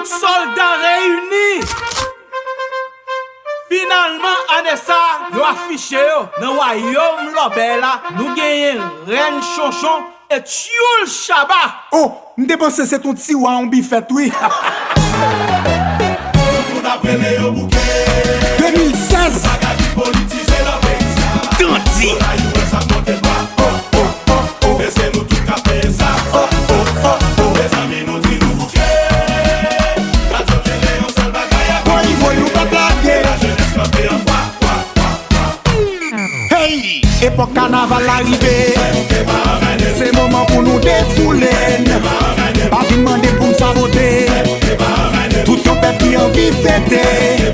Tout soldat réunis. Finalement, Anessa, nous affiché dans le royaume Lobela, nous gagnons Reine Chonchon et Tioul Chaba. Oh, nous dépensons c'est ton petit ou un bifette, oui. 2016. Tanti. Hey, époque carnaval arrivé. C'est moment pour nous défouler. Pas demander pour nous saboter. Tout ton peuple qui en vit fêter.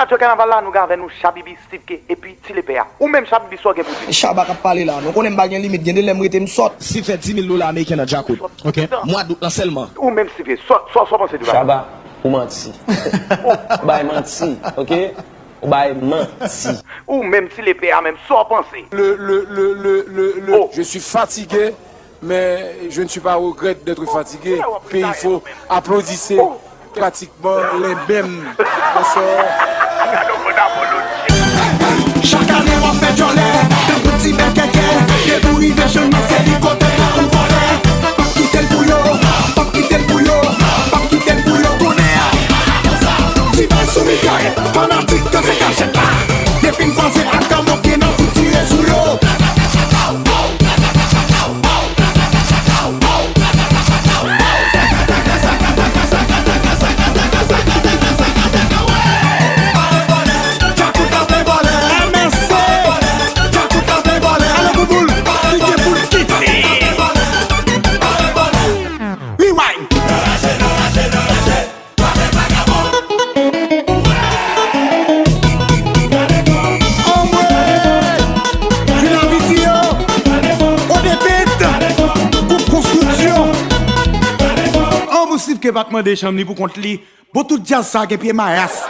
Radio Carnaval là, nous gardons nous Chabibi Steve et puis Tilepea. Ou même Chabibi Sogue pour dire. Chabak a parlé là, nous connaissons pas limite, il y a des lemmes qui me sortent. Si fait 10 000 $ américains dans Jacob. Ok. Moi, là seulement. Ou même Steve, soit pensez du Chaba, ou menti. Ou bay menti, ok? Ou bay menti. Ou même Tilepea, même soit pensez. Oh. Je suis fatigué, mais je ne suis pas au regret d'être fatigué. Puis il faut applaudir pratiquement les mêmes. Chaque année on fait journée, de petits belles kékés, des bourris de jeunes, c'est du côté là où on est. Pas quitter le bouillon, pas quitter le bouillon, pas quitter le bouillon, on est. Si vas sous Mikaï, fanatique que c'est caché là. Des films français à Camo qui n'ont tout tiré sous l'eau. Que battement des chambres pour contre lui, pour tout jazz ça et puis maïs.